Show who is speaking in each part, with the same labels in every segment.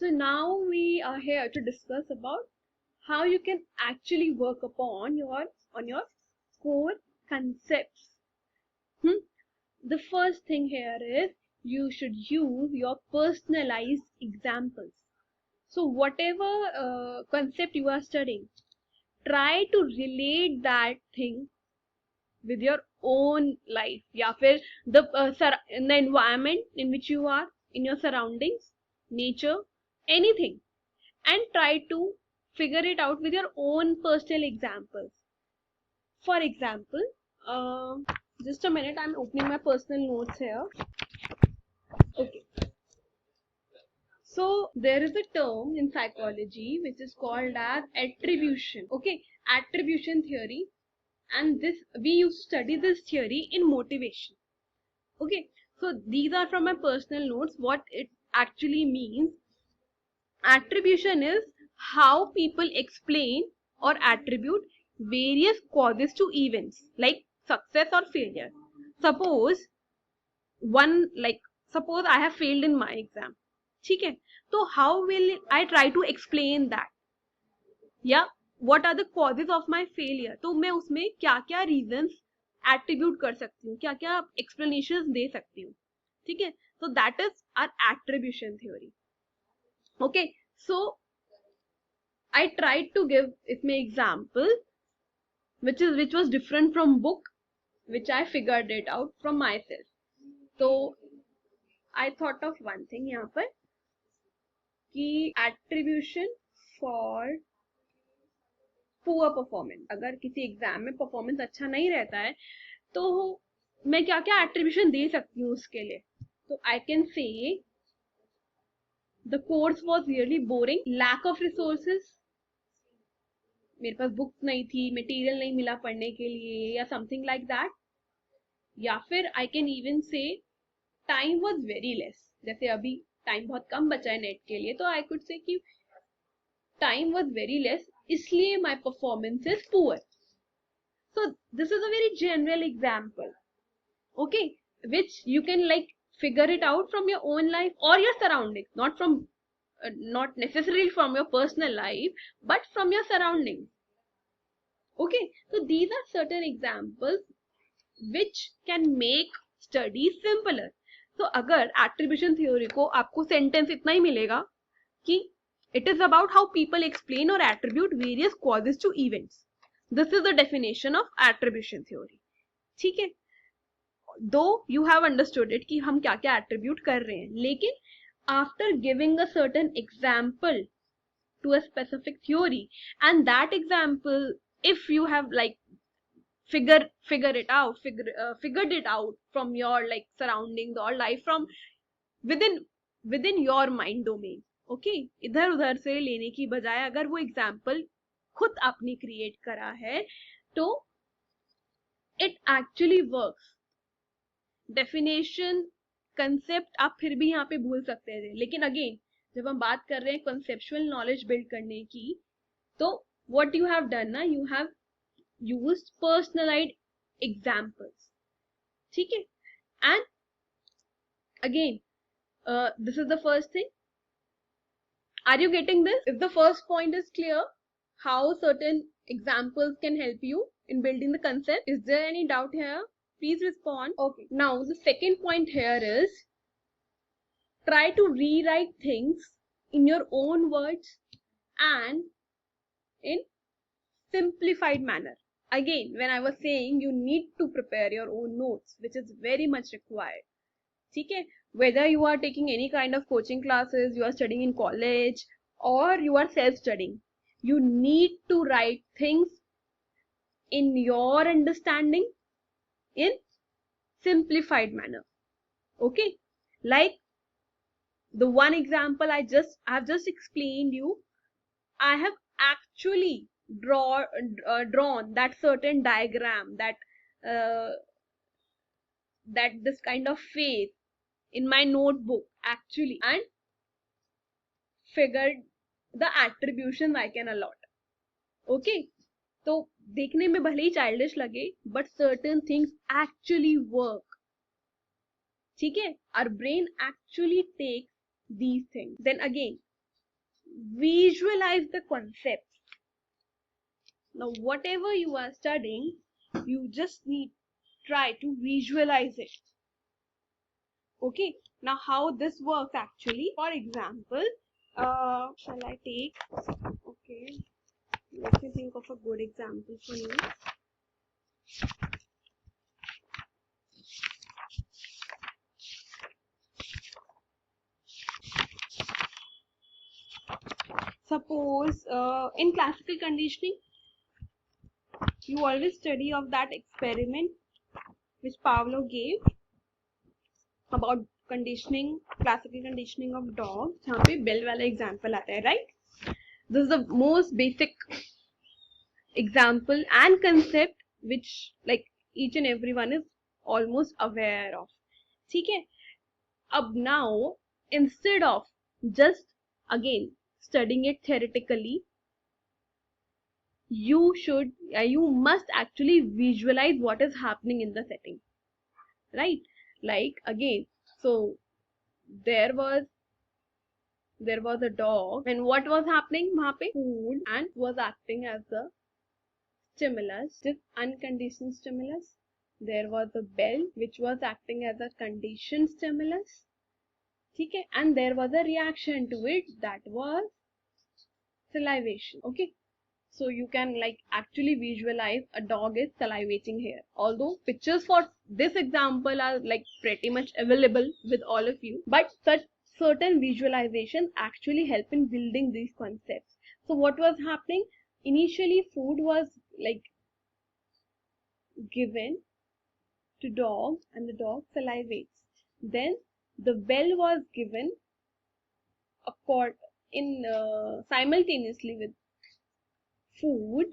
Speaker 1: So now we are here to discuss about how you can actually work upon your core concepts. The first thing here is you should use your personalized examples. So whatever concept you are studying, try to relate that thing with your own life, या फिर in the environment in which you are, in your surroundings, nature, anything, and try to figure it out with your own personal examples. For example, just a minute, I'm opening my personal notes here. Okay. So there is a term in psychology which is called as attribution. Okay, attribution theory, and this we used to study this theory in motivation. Okay, so these are from my personal notes. What it actually means: attribution is how people explain or attribute various causes to events like success or failure. Suppose suppose I have failed in my exam. ठीक है, तो how will I try to explain that? या what are the causes of my failure? तो मैं उसमें क्या क्या reasons attribute कर सकती हूँ, क्या क्या explanations दे सकती हूँ. ठीक है, so that is our attribution theory. Okay, so I tried to give इसमें example which was different from book, which I figured it out from myself. So I thought of one thing यहाँ पर कि attribution for poor performance. अगर किसी exam में performance अच्छा नहीं रहता है तो मैं क्या क्या एट्रीब्यूशन दे सकती हूँ उसके लिए. तो I can say the course was really boring, lack of resources, मेरे पास बुक्स नहीं थी, मटेरियल नहीं मिला पढ़ने के लिए, या समथिंग लाइक दैट. या फिर आई कैन इवन से टाइम वॉज वेरी लेस. जैसे अभी टाइम बहुत कम बचा है नेट के लिए, तो आई कुड से कि टाइम वॉज वेरी लेस, इसलिए my performance is poor. So this is a very general example, okay, which you can like figure it out from your own life or your surroundings, not necessarily from your personal life, but from your surroundings. Okay, so these are certain examples which can make studies simpler. So अगर attribution theory को आपको sentence इतना ही मिलेगा कि it is about how people explain or attribute various causes to events. This is the definition of attribution theory. ठीक है, though you have understood it कि हम क्या क्या attribute कर रहे हैं, लेकिन after giving a certain example to a specific theory, and that example, if you have like figured it out, figured it out from your like surroundings or life from within your mind domain. Okay, इधर उधर से लेने की बजाय अगर वो example खुद आपने क्रिएट करा है तो it actually works. Definition concept आप फिर भी यहाँ पे भूल सकते थे, लेकिन अगेन जब हम बात कर रहे हैं कंसेप्चुअल नॉलेज बिल्ड करने की, तो व्हाट यू हैव डन ना, you have used personalised examples. ठीक है, and again this is the first thing. Are you getting this? If the first point is clear, how certain examples can help you in building the concept, is there any doubt here? Please respond. Okay, now the second point here is try to rewrite things in your own words and in simplified manner. Again, when I was saying you need to prepare your own notes, which is very much required. ठीक है, whether you are taking any kind of coaching classes, you are studying in college, or you are self-studying, you need to write things in your understanding in simplified manner. Okay, like the one example I have just explained you, I have actually drawn that certain diagram, that this kind of phase in my notebook actually, and figured the attribution I can allot. Okay, तो देखने में भले ही childish लगे, but certain things actually work. ठीक है, our brain actually takes these things. Then again, visualize the concept. Now whatever you are studying, you just need try to visualize it. Okay, now how this works actually, for example, shall I take, okay, let me think of a good example for you. Suppose in classical conditioning, you always study of that experiment which Pavlov gave about conditioning, classical conditioning of dogs, जहाँ पे bell वाला example आता है, right? This is the most basic example and concept which like each and everyone is almost aware of. ठीक है? अब now instead of just again studying it theoretically, you must actually visualize what is happening in the setting, right? Like again, so there was a dog, and what was happening वहाँ पे? Food and was acting as the stimulus, this unconditioned stimulus. There was a bell which was acting as a conditioned stimulus, ठीक है? And there was a reaction to it, that was salivation. Okay, so you can like actually visualize a dog is salivating here, although pictures for this example are like pretty much available with all of you, but such certain visualization actually help in building these concepts. So what was happening? Initially food was like given to dog and the dog salivates. Then the bell was given in simultaneously with food,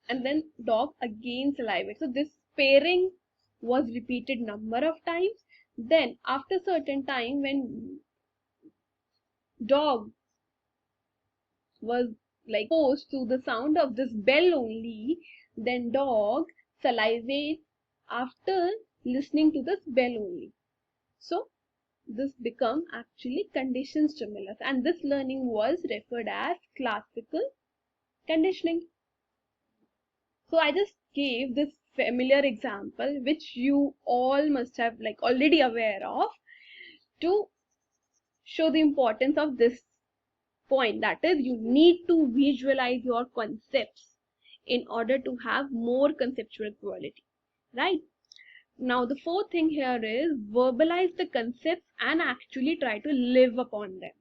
Speaker 1: and then dog again salivates. So this pairing was repeated number of times. Then after certain time, when dog was like exposed to the sound of this bell only, then dog salivates after listening to this bell only. So this become actually conditioned stimulus, and this learning was referred as classical conditioning. So I just gave this familiar example which you all must have like already aware of, to show the importance of this point, that is you need to visualize your concepts in order to have more conceptual quality, right? Now the fourth thing here is verbalize the concepts and actually try to live upon them.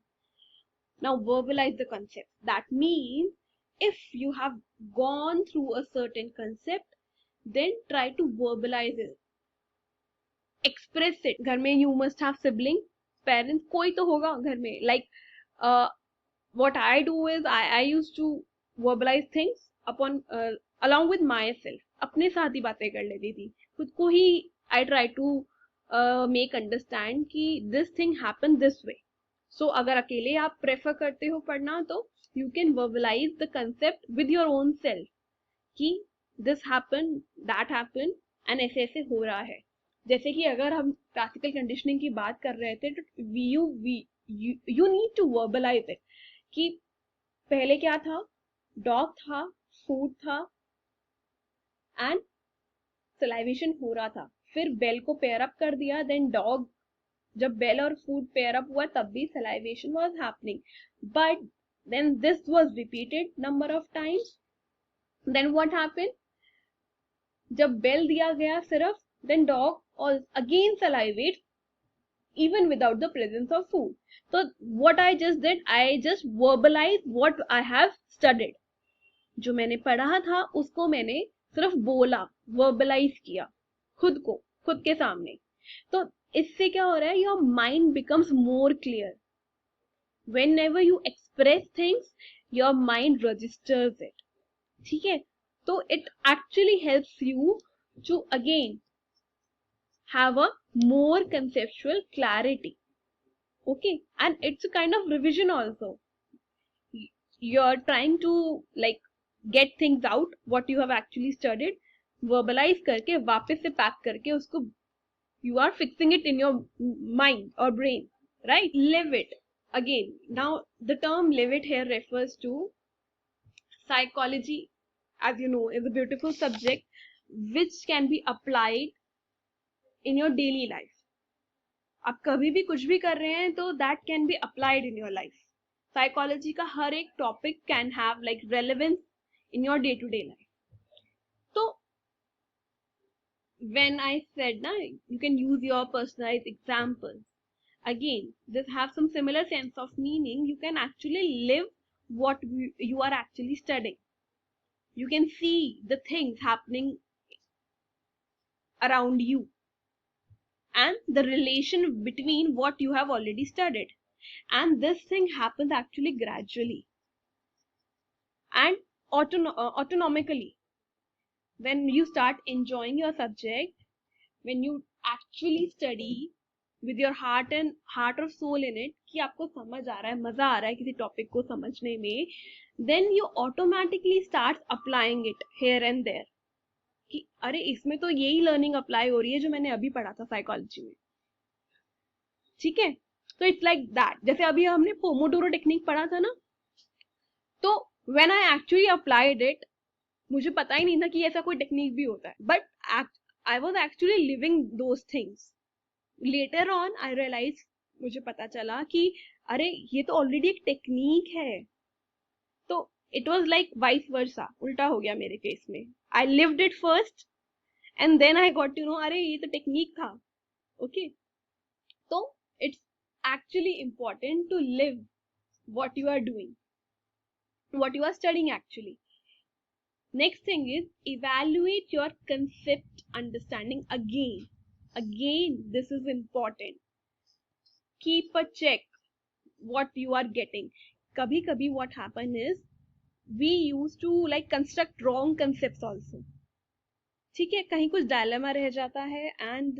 Speaker 1: Now verbalize the concepts, that means if you have gone through a certain concept, then try to verbalize it, express it. घर में you must have sibling, parents, कोई तो होगा घर में. Like what I do is I used to verbalize things upon along with myself. अपने साथ ही बातें कर लेती थी, खुद को ही I try to make understand कि this thing happen this way. So अगर अकेले आप प्रेफर करते हो पढ़ना, तो you can verbalize the concept with your own self कि this happen, that happen, and ऐसे ऐसे हो रहा है. जैसे कि अगर हम क्लासिकल कंडीशनिंग की बात कर रहे थे, तो you need to verbalize it कि पहले क्या था, डॉग था, फूड था एंड सलाइवेशन हो रहा था, फिर बेल को पेयर अप कर दिया, देन डॉग, जब बेल और फूड पेयर अप हुआ तब भी salivation was happening, but then this was repeated number of times. Then what happened, जब बेल दिया गया सिर्फ, then dog again salivate even without the presence of food. So what I just did, I just verbalized what I have studied. जो मैंने पढ़ा था उसको मैंने सिर्फ बोला, verbalize किया खुद को, खुद के सामने. तो इससे क्या हो रहा है, your mind becomes more clear. Whenever you express things, your mind registers it. ठीक है? तो it actually helps you to again have a more conceptual clarity. Okay, and it's a kind of revision also. You're trying to like get things out what you have actually studied, verbalize करके वापस से pack करके उसको you are fixing it in your mind or brain, right? Live it. Again, now the term live it here refers to psychology, as you know, is a beautiful subject which can be applied in your daily life. आप कभी भी कुछ भी कर रहे हैं तो that can be applied in your life. Psychology का हर एक topic can have like relevance in your day to day life. So when I said na, you can use your personalized examples. Again, this have some similar sense of meaning. You can actually live what you are actually studying. You can see the things happening around you and the relation between what you have already studied. And this thing happens actually gradually and autonomically. When you start enjoying your subject, when you actually study with your heart or soul in it, कि आपको समझ आ रहा है, मजा आ रहा है किसी topic को समझने में, then you automatically start applying it here and there. कि अरे इसमें तो यही लर्निंग अप्लाई हो रही है जो मैंने अभी पढ़ा था साइकोलॉजी में. ठीक है, तो इट्स लाइक दैट. जैसे अभी हमने पोमोडोरो टेक्निक पढ़ा था ना, तो when I actually applied it, मुझे पता ही नहीं था कि ऐसा कोई टेक्निक भी होता है, but I was actually living those things. Later on I realise, मुझे पता चला कि अरे ये तो ऑलरेडी एक टेक्निक है. तो it was like vice versa, उल्टा हो गया मेरे केस में. I lived it first and then I got to know अरे ये तो टेक्निक था. ओके, तो it's actually important to live what you are doing, what you are studying actually. Next thing is evaluate your concept understanding again. Again, this is important. Keep a check what you are getting. Kabhi kabhi what happen is we used to like construct wrong concepts also. ठीक है, कहीं कुछ dilemma रह जाता है and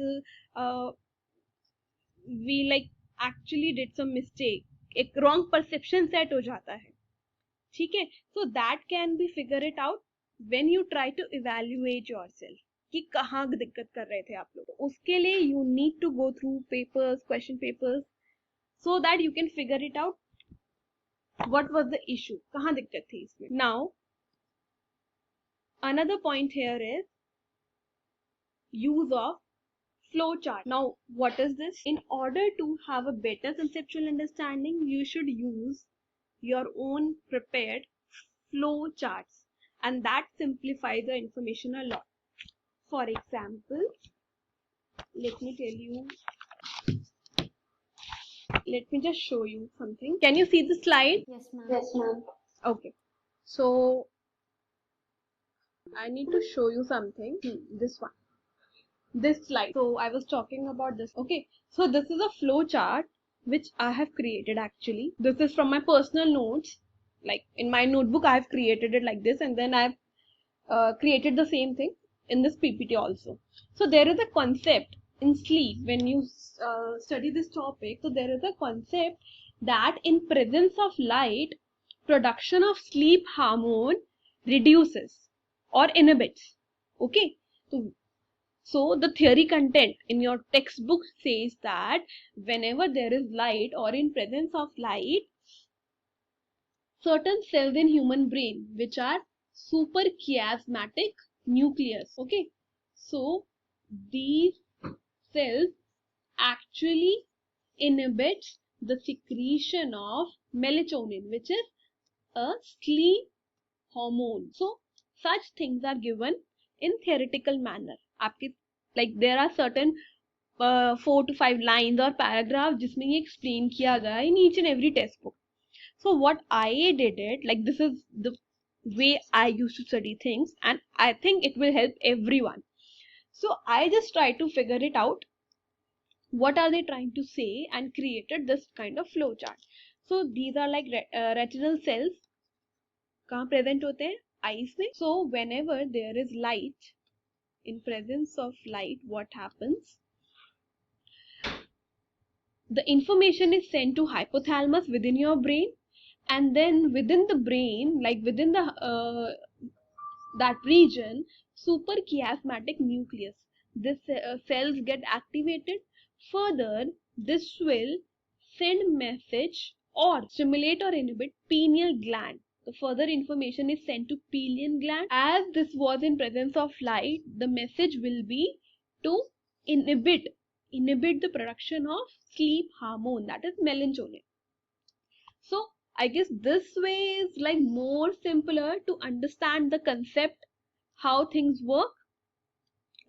Speaker 1: we like actually did some mistake, एक wrong perception set हो जाता है. ठीक है, so that can be figure it out when you try to evaluate yourself कि कहाँ दिक्कत कर रहे थे आप लोग. उसके लिए you need to go through papers, question papers, so that you can figure it out what was the issue, कहाँ दिक्कत थी इसमें. Now another point here is use of flow chart. Now what is this? In order to have a better conceptual understanding, you should use your own prepared flow charts, and that simplifies the information a lot. For example, let me just show you something. Can you see the slide?
Speaker 2: Yes, ma'am.
Speaker 3: Yes, ma'am.
Speaker 1: Okay, so I need to show you something. This one, this slide. So I was talking about this. Okay, so this is a flow chart which I have created actually. This is from my personal notes. Like in my notebook, I have created it like this, and then I've created the same thing in this PPT also. So there is a concept in sleep when you study this topic. So there is a concept that in presence of light, production of sleep hormone reduces or inhibits. Okay, so the theory content in your textbook says that whenever there is light or in presence of light, certain cells in human brain which are suprachiasmatic nucleus. Okay, so these cells actually inhibit the secretion of melatonin, which is a sleep hormone. So such things are given in theoretical manner. आपके like there are certain 4 to 5 lines or paragraph जिसमें ये explain किया गया in each and every textbook. So what I did it, like this is the way I used to study things, and I think it will help everyone. So I just tried to figure it out, what are they trying to say, and created this kind of flow chart. So these are like retinal cells. कहाँ present होते हैं? Eyes में. So whenever there is light, in presence of light, what happens? The information is sent to hypothalamus within your brain, and then within the brain, like within the that region, suprachiasmatic nucleus, this cells get activated. Further, this will send message or stimulate or inhibit pineal gland. The further information is sent to pineal gland. As this was in presence of light, the message will be to inhibit the production of sleep hormone, that is melatonin. So I guess this way is like more simpler to understand the concept, how things work.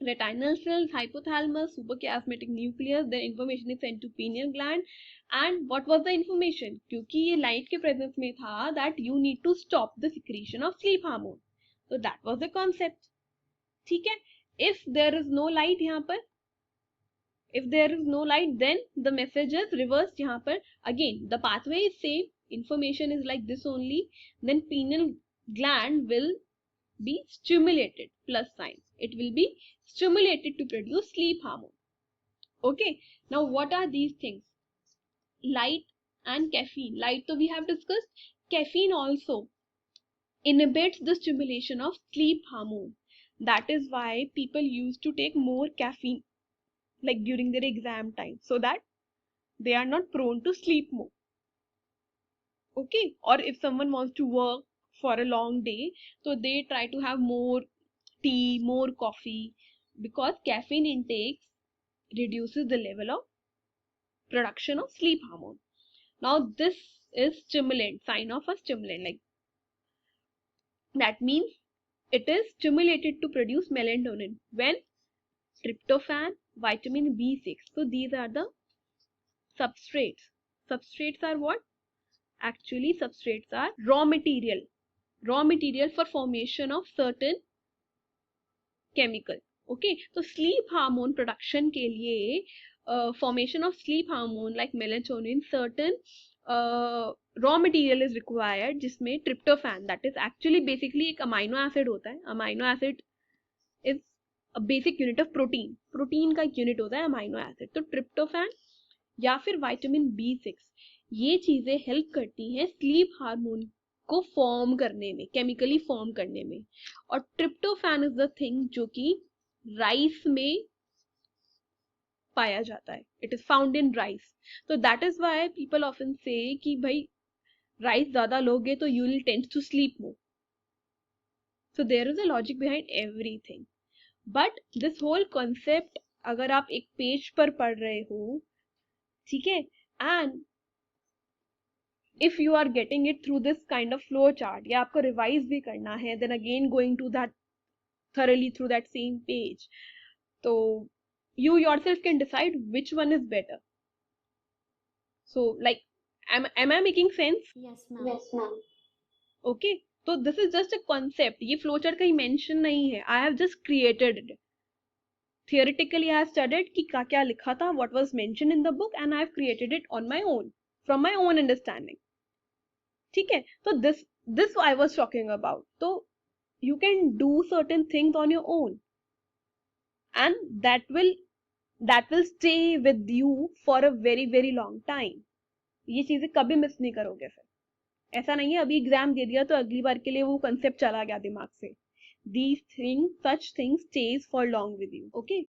Speaker 1: Retinal cells, hypothalamus, suprachiasmatic nucleus, then information is sent to pineal gland. And what was the information? क्योंकि ये light के presence में था that you need to stop the secretion of sleep hormone. So that was the concept. ठीक है? If there is no light यहाँ पर, if there is no light, then the message is reversed यहाँ पर. Again, the pathway is same. Information is like this only. Then pineal gland will be stimulated, plus sign. It will be stimulated to produce sleep hormone. Okay, now what are these things? Light and caffeine. Light so we have discussed. Caffeine also inhibits the stimulation of sleep hormone. That is why people used to take more caffeine like during their exam time, so that they are not prone to sleep more. Okay, or if someone wants to work for a long day, so they try to have more tea, more coffee, because caffeine intake reduces the level of production of sleep hormone. Now this is stimulant, sign of a stimulant, like that means it is stimulated to produce melatonin when tryptophan, vitamin B6. So these are the substrates. Substrates are what? Actually substrates are raw material for formation of certain chemical. Okay, so sleep hormone production के लिए formation of sleep hormone like melatonin, certain raw material is required, जिसमें tryptophan, that is actually basically एक amino acid होता है. Amino acid is a basic unit of protein. Protein का unit होता है amino acid. तो tryptophan या फिर vitamin B6, ये चीजें हेल्प करती हैं स्लीप हार्मोन को फॉर्म करने में, केमिकली फॉर्म करने में. और ट्रिप्टोफैन इज द थिंग जो कि राइस में पाया जाता है. It is found in rice. तो that is why people often say कि भाई राइस ज्यादा लोगे तो you will tend to sleep more. So there is a logic behind everything. But this whole concept अगर आप एक पेज पर पढ़ रहे हो, ठीक है, and if you are getting it through this kind of flow chart, या आपको revise भी करना है, then again going to that thoroughly through that same page, so you yourself can decide which one is better. So like am I making sense?
Speaker 2: Yes ma'am.
Speaker 1: Okay, so this is just a concept. ये flow chart कहीं mention नहीं है. I have just created it. Theoretically I have studied कि क्या लिखा था, what was mentioned in the book, and I have created it on my own from my own understanding. ठीक है, तो this I was talking about. So you can do certain things on your own, and that will stay with you for a very very long time. ये चीजें कभी miss नहीं करोगे. फिर ऐसा नहीं है अभी एग्जाम दे दिया तो अगली बार के लिए वो कंसेप्ट चला गया दिमाग से. These things, such things stays for long with you. Okay.